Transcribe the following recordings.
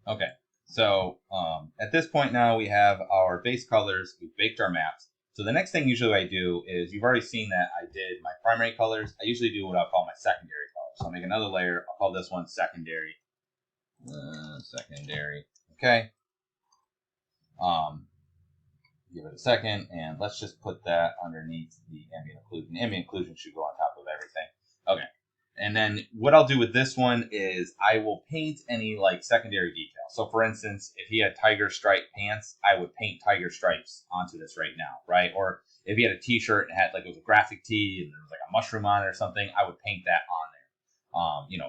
Okay, so at this point now we have our base colors, we've baked our maps. So the next thing usually I do is, you've already seen that I did my primary colors. I usually do what I'll call my secondary colors. So I'll make another layer. I'll call this one secondary. Secondary. Okay. Give it a second, and let's just put that underneath the ambient occlusion. Ambient occlusion should go on top of everything. Okay. And then what I'll do with this one is I will paint any like secondary detail. So for instance, if he had tiger stripe pants, I would paint tiger stripes onto this right now, right? Or if he had a t-shirt and had like, it was a graphic tee and there was like a mushroom on it or something, I would paint that on there.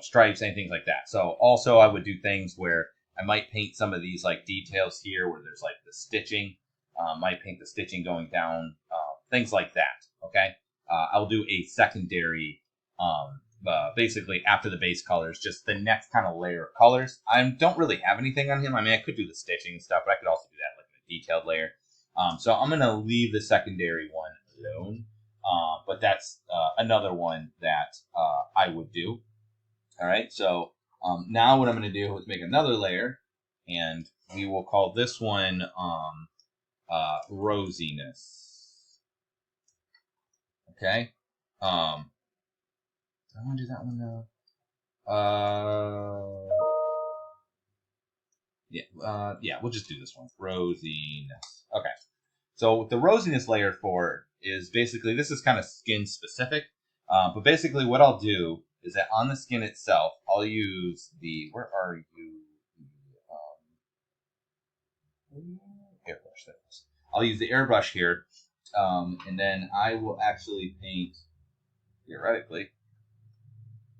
Stripes, anything like that. So also I would do things where I might paint some of these like details here where there's like the stitching. Might paint the stitching going down, things like that. Okay. I'll do a secondary, basically after the base colors, just the next kind of layer of colors. I don't really have anything on him. I mean, I could do the stitching and stuff, but I could also do that like in a detailed layer. So I'm going to leave the secondary one alone. But that's another one that I would do. All right. So now what I'm going to do is make another layer, and we will call this one rosiness. Okay. Do I want to do that one now? Yeah, we'll just do this one. Rosiness. Okay. So the rosiness layer for is basically, this is kind of skin specific. But basically what I'll do is that on the skin itself, I'll use the, where are you? Airbrush. I'll use the airbrush here, and then I will actually paint, theoretically.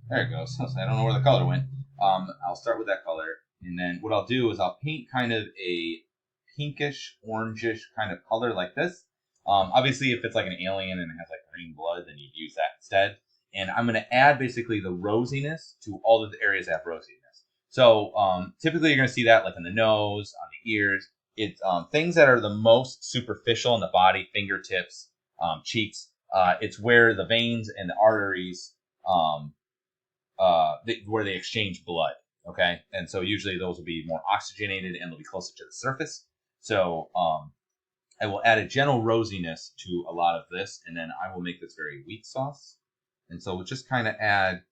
There it goes. I don't know where the color went. I'll start with that color, and then what I'll do is I'll paint kind of a pinkish, orangish kind of color like this. Obviously, if it's like an alien and it has like green blood, then you'd use that instead. And I'm going to add basically the rosiness to all of the areas that have rosiness. So typically you're going to see that like in the nose, on the ears. It's things that are the most superficial in the body, fingertips, cheeks. It's where the veins and the arteries, where they exchange blood. Okay, and so usually those will be more oxygenated and they'll be closer to the surface. So I will add a gentle rosiness to a lot of this, and then I will make this very weak sauce. And so we'll just kind of add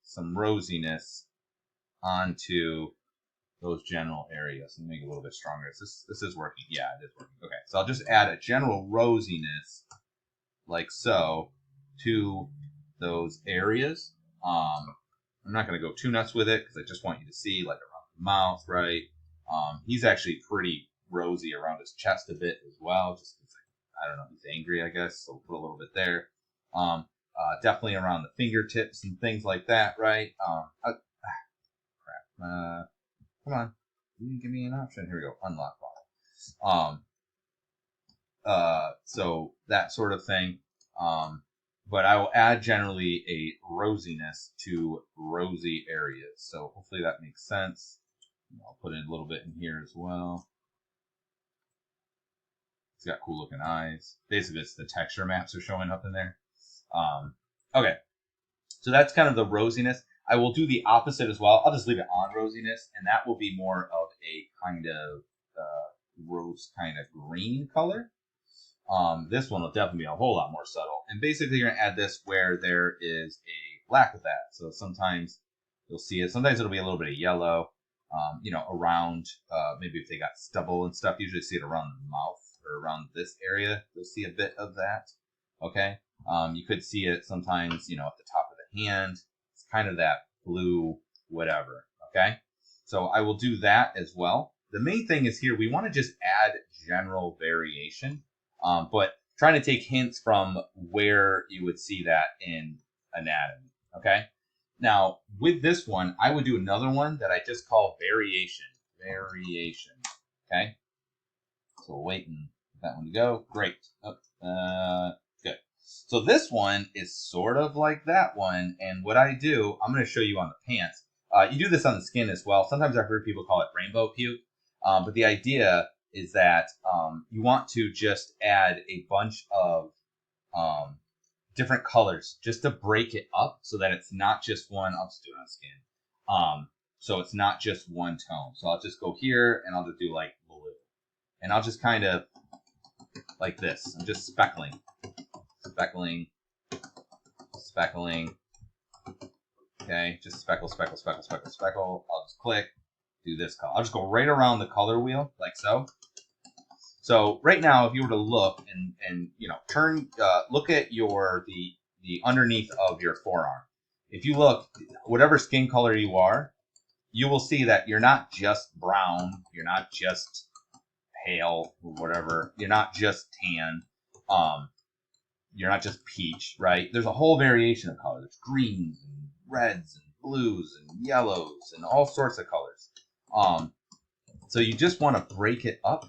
some rosiness onto those general areas and make it a little bit stronger. This is working. Yeah, it is working. Okay, so I'll just add a general rosiness like so to those areas. I'm not going to go too nuts with it because I just want you to see like around the mouth, right? He's actually pretty rosy around his chest a bit as well. Just I don't know, he's angry, I guess. So we'll put a little bit there. Definitely around the fingertips and things like that, right? Crap. Come on, you didn't give me an option. Here we go. Unlock bottle. So that sort of thing. But I will add generally a rosiness to rosy areas. So hopefully that makes sense. I'll put in a little bit in here as well. It's got cool looking eyes. Basically, it's the texture maps are showing up in there. Okay, so that's kind of the rosiness. I will do the opposite as well. I'll just leave it on rosiness, and that will be more of a kind of rose kind of green color. This one will definitely be a whole lot more subtle. And basically, you're going to add this where there is a black of that. So sometimes you'll see it. Sometimes it'll be a little bit of yellow, around, maybe if they got stubble and stuff, you usually see it around the mouth or around this area. You'll see a bit of that. Okay. You could see it sometimes, at the top of the hand. It's kind of that blue, whatever. Okay. So I will do that as well. The main thing is here, we want to just add general variation. But trying to take hints from where you would see that in anatomy, okay? Now, with this one, I would do another one that I just call variation. Variation, okay? So we're waiting for that one to go. Great. Good. So this one is sort of like that one, and what I do, I'm going to show you on the pants. You do this on the skin as well. Sometimes I've heard people call it rainbow puke, but the idea is that you want to just add a bunch of different colors just to break it up so that it's not just one. I'll just do it on skin. so it's not just one tone. So I'll just go here and I'll just do like blue. And I'll just kind of like this. I'm just speckling, speckling, speckling. Okay, just speckle, speckle, speckle, speckle, speckle. I'll just click, do this color. I'll just go right around the color wheel like so. So right now, if you were to look and you know turn, look at the underneath of your forearm. If you look, whatever skin color you are, you will see that you're not just brown, you're not just pale or whatever, you're not just tan, you're not just peach, right? There's a whole variation of colors. There's greens and reds and blues and yellows and all sorts of colors. So you just want to break it up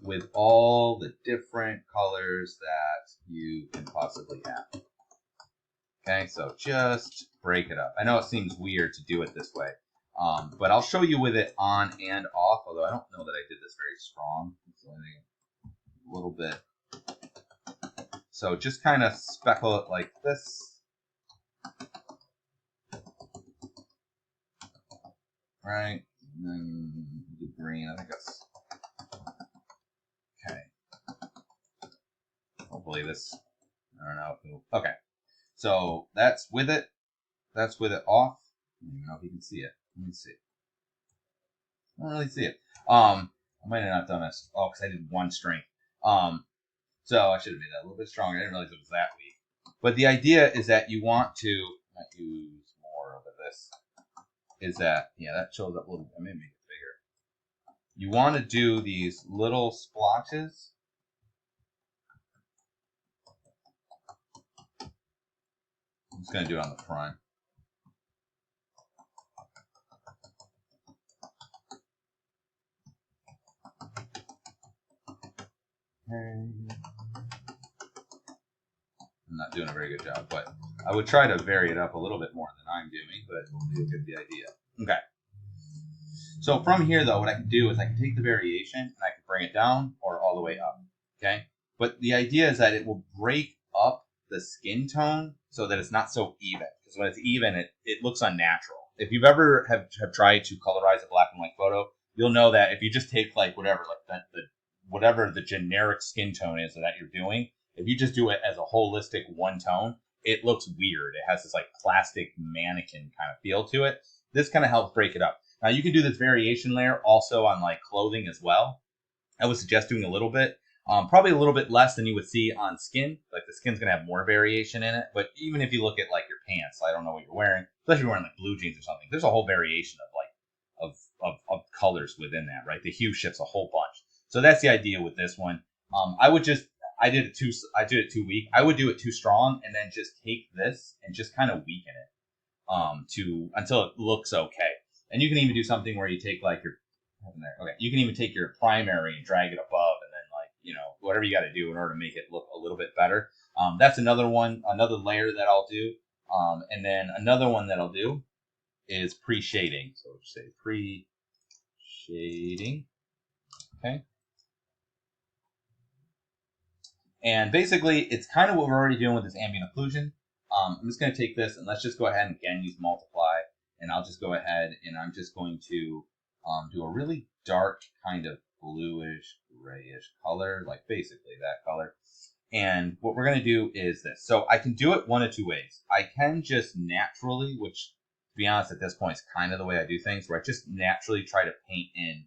with all the different colors that you can possibly have. Okay, so just break it up. I know it seems weird to do it this way, but I'll show you with it on and off, although I don't know that I did this very strong. It's only a little bit. So just kind of speckle it like this. Right, and then the green, I think that's okay. Hopefully this, I don't know. Okay, so that's with it. That's with it off. I don't even know if you can see it. Let me see. I don't really see it. I might have not done this. Oh, because I did one strength. So I should have made that a little bit stronger. I didn't realize it was that weak. But the idea is that you want to use more of this. Is that, yeah, that shows up a little bit. I may make it bigger. You want to do these little splotches. I'm just going to do it on the front. I'm not doing a very good job, but I would try to vary it up a little bit more than I'm doing, but you'll get the idea. Okay. So from here, though, what I can do is I can take the variation and I can bring it down or all the way up. Okay. But the idea is that it will break up the skin tone so that it's not so even. Because when it's even, it looks unnatural. If you've ever have tried to colorize a black and white photo, you'll know that if you just take like whatever, like whatever the generic skin tone is that you're doing, if you just do it as a holistic one tone, it looks weird. It has this like plastic mannequin kind of feel to it. This kind of helps break it up. Now you can do this variation layer also on like clothing as well. I would suggest doing a little bit, probably a little bit less than you would see on skin. Like the skin's gonna have more variation in it. But even if you look at like your pants, I don't know what you're wearing, especially if you're wearing like blue jeans or something. There's a whole variation of like of colors within that, right? The hue shifts a whole bunch. So that's the idea with this one. I did it too weak. I would do it too strong and then just take this and just kind of weaken it until it looks okay. And you can even do something where you take like you can even take your primary and drag it above and then like, you know, whatever you got to do in order to make it look a little bit better. That's another layer that I'll do. And then another one that I'll do is pre-shading. So we'll just say pre-shading. Okay. And basically, it's kind of what we're already doing with this ambient occlusion. I'm just going to take this and let's just go ahead and again use multiply. And I'll just go ahead and I'm just going to do a really dark kind of bluish, grayish color, like basically that color. And what we're going to do is this. So I can do it one of two ways. I can just naturally, which to be honest at this point is kind of the way I do things, where I just naturally try to paint in.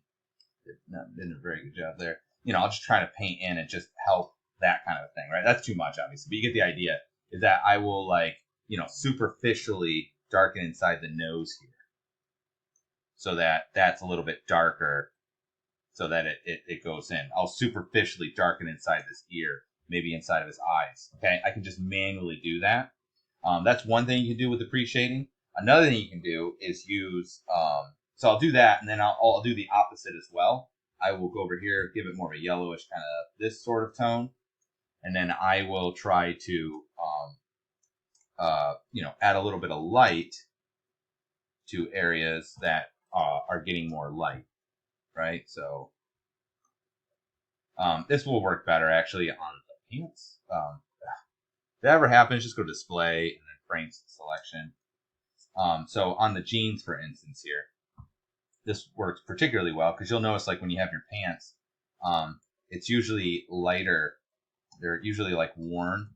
Did a very good job there. You know, I'll just try to paint in and just help that kind of thing, right? That's too much, obviously, but you get the idea. Is that I will like, you know, superficially darken inside the nose here, so that that's a little bit darker, so that it goes in. I'll superficially darken inside this ear, maybe inside of his eyes. Okay, I can just manually do that. That's one thing you can do with the pre-shading. Another thing you can do is use. So I'll do that, and then I'll do the opposite as well. I will go over here, give it more of a yellowish kind of this sort of tone. And then I will try to, you know, add a little bit of light to areas that are getting more light, right? So this will work better actually on the pants. If that ever happens, just go to display and then frame selection. So on the jeans, for instance, here, this works particularly well because you'll notice like when you have your pants, it's usually lighter. They're usually like worn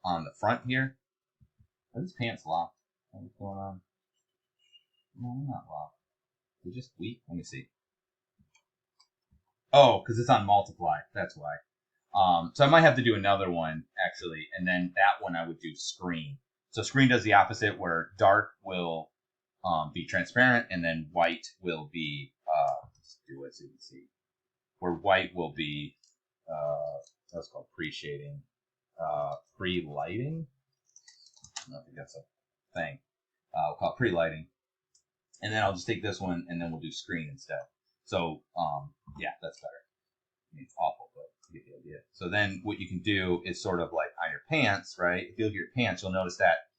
on the front here. Are these pants locked? What's going on? No, they're not locked. They're just weak. Let me see. Oh, because it's on multiply. That's why. So I might have to do another one actually, and then that one I would do screen. So screen does the opposite, where dark will be transparent, and then white will be let's do it so you can see. Where white will be that's called pre-shading, pre-lighting. I don't think that's a thing. We'll call it pre-lighting, and then I'll just take this one, and then we'll do screen instead. So yeah, that's better. I mean, it's awful, but you get the idea. So then what you can do is sort of like on your pants, right? If you look at your pants, you'll notice that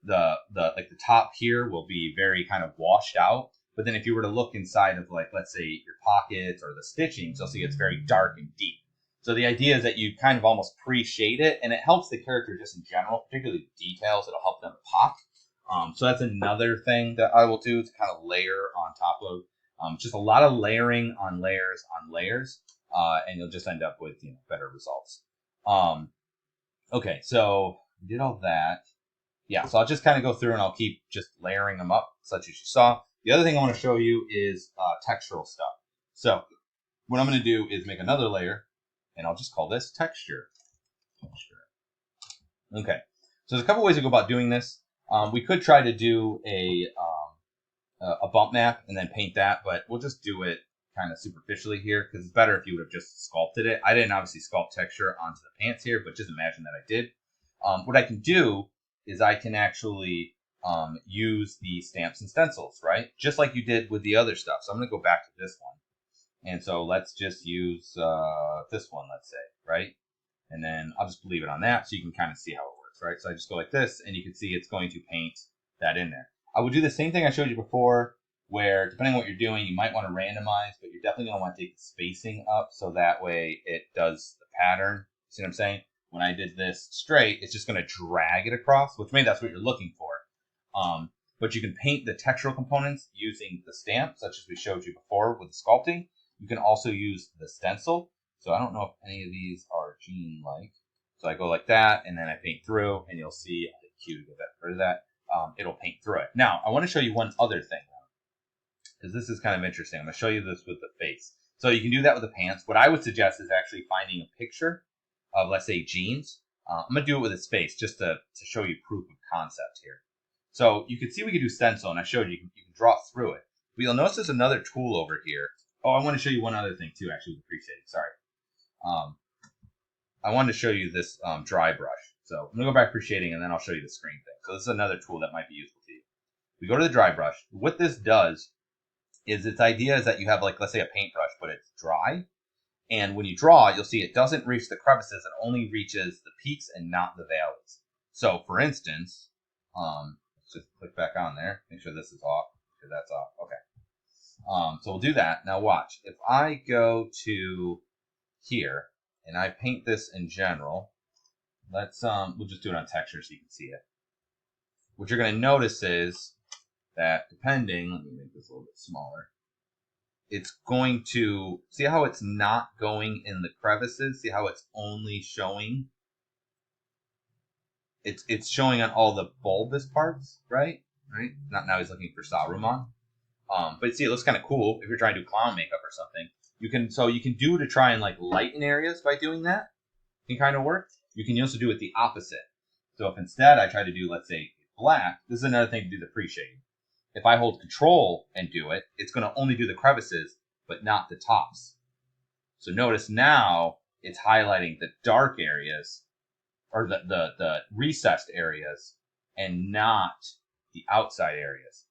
the top here will be very kind of washed out. But then if you were to look inside of, like, let's say your pockets or the stitchings, you'll see it's very dark and deep. So the idea is that you kind of almost pre-shade it, and it helps the character just in general, particularly details. It'll help them pop. So that's another thing that I will do to kind of layer on top of. Just a lot of layering on layers on layers, and you'll just end up with better results. Okay, so we did all that. Yeah, so I'll just kind of go through and I'll keep just layering them up, such as you saw. The other thing I want to show you is textural stuff. So what I'm going to do is make another layer, and I'll just call this texture. Okay, so there's a couple ways to go about doing this. We could try to do a bump map and then paint that, but we'll just do it kind of superficially here because it's better if you would have just sculpted it. I didn't obviously sculpt texture onto the pants here, but just imagine that I did. What I can do is I can actually use the stamps and stencils, right? Just like you did with the other stuff. So I'm going to go back to this one. And so let's just use this one, let's say, right? And then I'll just leave it on that so you can kind of see how it works, right? So I just go like this, and you can see it's going to paint that in there. I would do the same thing I showed you before, where depending on what you're doing, you might want to randomize, but you're definitely going to want to take the spacing up so that way it does the pattern. See what I'm saying? When I did this straight, it's just going to drag it across, which maybe that's what you're looking for. But you can paint the textural components using the stamp, such as we showed you before with the sculpting. You can also use the stencil. So I don't know if any of these are jean-like. So I go like that, and then I paint through, and you'll see, I'll hit Q to get rid of that. It'll paint through it. Now, I want to show you one other thing, because this is kind of interesting. I'm going to show you this with the face. So you can do that with the pants. What I would suggest is actually finding a picture of, let's say, jeans. I'm going to do it with his face just to show you proof of concept here. So you can see we can do stencil, and I showed you, you can draw through it. But you'll notice there's another tool over here. Oh, I want to show you one other thing, too, actually, with pre-shading. Sorry. I wanted to show you this dry brush. So I'm going to go back to pre-shading, and then I'll show you the screen thing. So this is another tool that might be useful to you. We go to the dry brush. What this does is its idea is that you have, like, let's say a paintbrush, but it's dry. And when you draw, you'll see it doesn't reach the crevices. It only reaches the peaks and not the valleys. So, for instance, let's just click back on there. Make sure this is off. Make sure that's off. Okay. So we'll do that. Now watch. If I go to here and I paint this in general, let's we'll just do it on texture so you can see it. What you're going to notice is that depending, let me make this a little bit smaller. It's going to, see how it's not going in the crevices? See how it's only showing? It's showing on all the bulbous parts, right? Right? Not now he's looking for Saruman. But see, it looks kind of cool if you're trying to do clown makeup or something. You can do to try and like lighten areas by doing that. Can kind of work. You can also do it the opposite. So if instead I try to do, let's say, black, this is another thing to do the pre-shading. If I hold Control and do it, it's going to only do the crevices, but not the tops. So notice now it's highlighting the dark areas, or the recessed areas, and not the outside areas.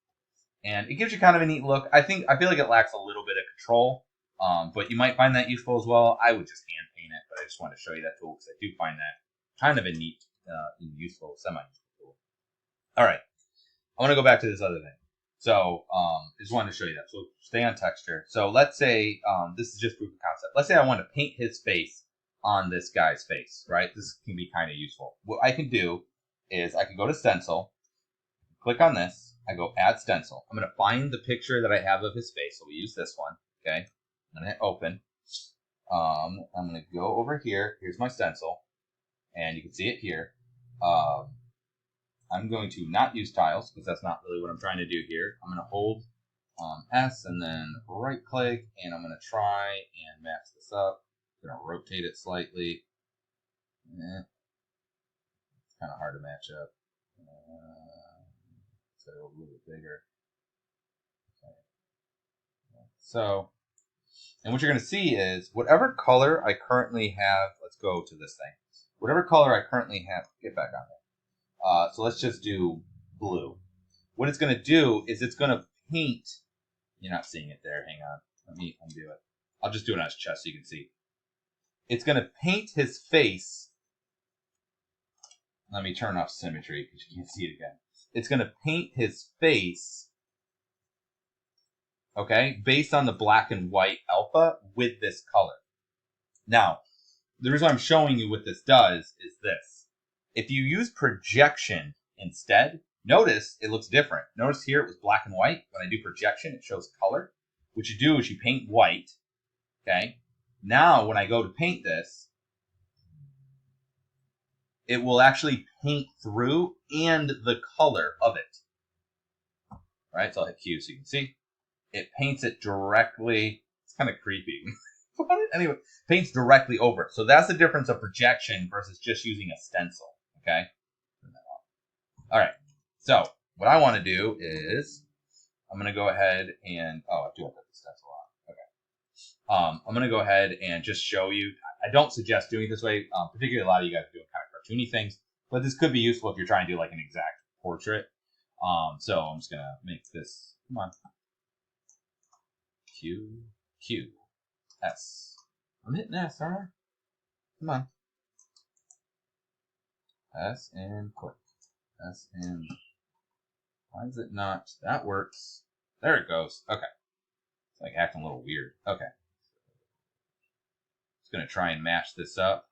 And it gives you kind of a neat look. I feel like it lacks a little bit of control, but you might find that useful as well. I would just hand paint it, but I just wanted to show you that tool because I do find that kind of a neat, useful, semi-useful tool. All right, I want to go back to this other thing. So I just wanted to show you that. So stay on texture. So let's say this is just proof of concept. Let's say I want to paint his face on this guy's face, right? This can be kind of useful. What I can do is I can go to stencil, click on this. I go add stencil. I'm going to find the picture that I have of his face. So we use this one. Okay. I'm going to hit open. I'm going to go over here. Here's my stencil. And you can see it here. I'm going to not use tiles because that's not really what I'm trying to do here. I'm going to hold S and then right click, and I'm going to try and match this up. I'm going to rotate it slightly. It's kind of hard to match up. So a little bit bigger. Okay. So, and what you're going to see is whatever color I currently have, let's go to this thing. Whatever color I currently have, get back on there. So let's just do blue. What it's going to do is it's going to paint. You're not seeing it there. Hang on. Let me undo it. I'll just do it on his chest so you can see. It's going to paint his face. Let me turn off symmetry because you can't see it again. It's going to paint his face, okay, based on the black and white alpha with this color. Now, the reason I'm showing you what this does is this. If you use projection instead, notice it looks different. Notice here it was black and white. When I do projection, it shows color. What you do is you paint white, okay? Now, when I go to paint this, it will actually paint through and the color of it. All right, so I'll hit Q so you can see. It paints it directly. It's kind of creepy. Anyway, paints directly over it. So that's the difference of projection versus just using a stencil, okay? Turn that off. All right, so what I want to do is I'm going to go ahead and, I do have to put the stencil on. Okay. I'm going to go ahead and just show you. I don't suggest doing it this way, particularly a lot of you guys are doing kind of cartoony things, but this could be useful if you're trying to do like an exact portrait. So I'm just going to make this, come on, Q, S. I'm hitting S, aren't I? Come on. S and click. S and, why is it not? That works. There it goes. Okay. It's like acting a little weird. Okay. Just going to try and match this up.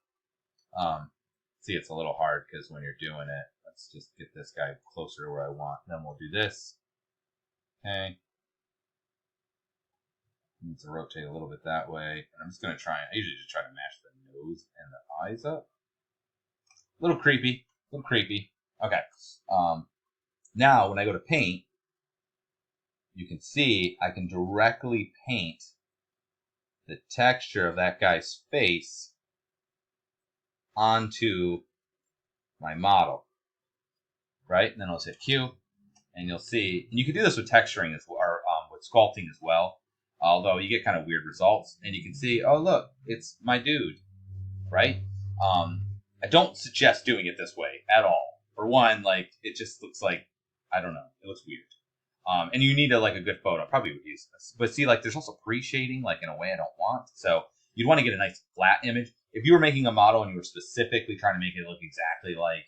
See, it's a little hard because when you're doing it, let's just get this guy closer to where I want. Then we'll do this. Okay. Need to rotate a little bit that way. And I'm just going to try, I usually just try to match the nose and the eyes up. A little creepy. Okay. Now, when I go to paint, you can see I can directly paint the texture of that guy's face onto my model. Right? And then I'll hit Q, and you'll see, and you can do this with texturing as well, or with sculpting as well. Although you get kind of weird results, and you can see, oh look, it's my dude, right? I don't suggest doing it this way at all. For one, like it just looks like, I don't know, it looks weird. And you need a good photo. I probably would use this, but see, like there's also pre-shading, like in a way I don't want. So you'd want to get a nice flat image. If you were making a model and you were specifically trying to make it look exactly like,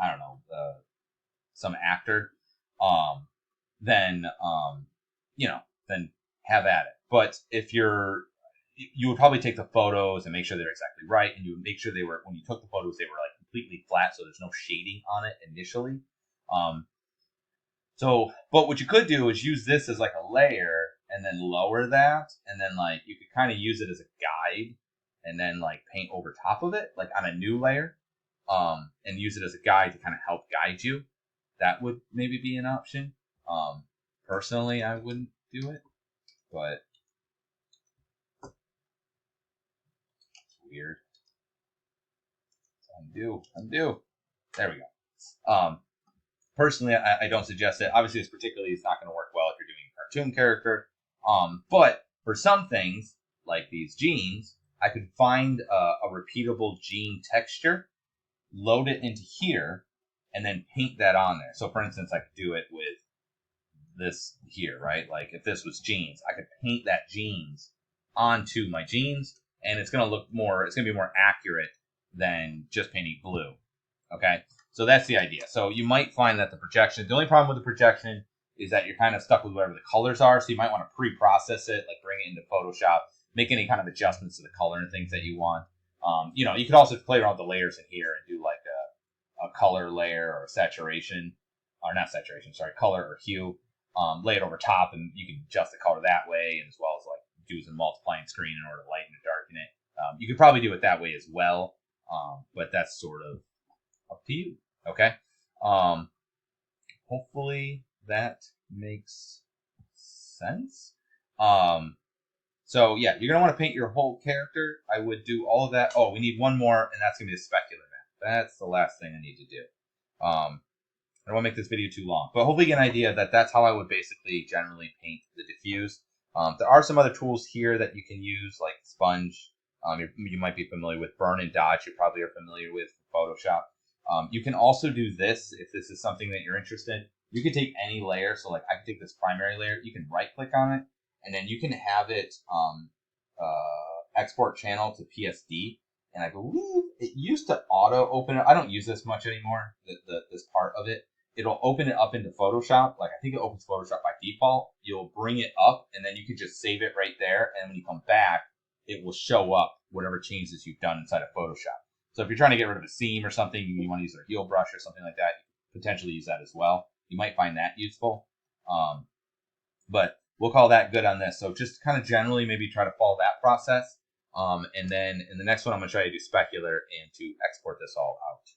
I don't know, some actor, then then have at it. But if you would probably take the photos and make sure they're exactly right, and you would make sure they were, when you took the photos, they were like completely flat, so there's no shading on it initially. But what you could do is use this as like a layer and then lower that, and then like you could kind of use it as a guide and then like paint over top of it, like on a new layer, and use it as a guide to kind of help guide you. That would maybe be an option. Personally, I wouldn't do it, but it's weird. Undo. There we go. Personally, I don't suggest it. Obviously, it's not going to work well if you're doing a cartoon character. But for some things, like these jeans, I could find a repeatable jean texture, load it into here, and then paint that on there. So, for instance, I could do it with this here, right? Like if this was jeans, I could paint that jeans onto my jeans, and it's going to be more accurate than just painting blue. Okay, so that's the idea. So you might find that the only problem with the projection is that you're kind of stuck with whatever the colors are. So you might want to pre-process it, like bring it into Photoshop, make any kind of adjustments to the color and things that you want. You could also play around with the layers in here and do like a color layer or a saturation, or not saturation, sorry, color or hue. Lay it over top, and you can adjust the color that way, and as well as like do some multiplying screen in order to lighten and darken it. You could probably do it that way as well, but that's sort of up to you. Okay. Hopefully that makes sense. So yeah, you're gonna want to paint your whole character. I would do all of that. Oh, we need one more, and that's gonna be the specular map. That's the last thing I need to do. I don't want to make this video too long, but hopefully you get an idea that that's how I would basically generally paint the diffuse. There are some other tools here that you can use, like sponge. You might be familiar with burn and dodge. You probably are familiar with Photoshop. You can also do this if this is something that you're interested in. You can take any layer. So like I can take this primary layer. You can right click on it, and then you can have it export channel to PSD. And I believe it used to auto open it. I don't use this much anymore, this part of it. It'll open it up into Photoshop. Like I think it opens Photoshop by default. You'll bring it up, and then you can just save it right there. And when you come back, it will show up whatever changes you've done inside of Photoshop. So if you're trying to get rid of a seam or something, you want to use a heel brush or something like that, you can potentially use that as well. You might find that useful. But we'll call that good on this. So just kind of generally maybe try to follow that process. And then in the next one, I'm going to try to do specular and to export this all out.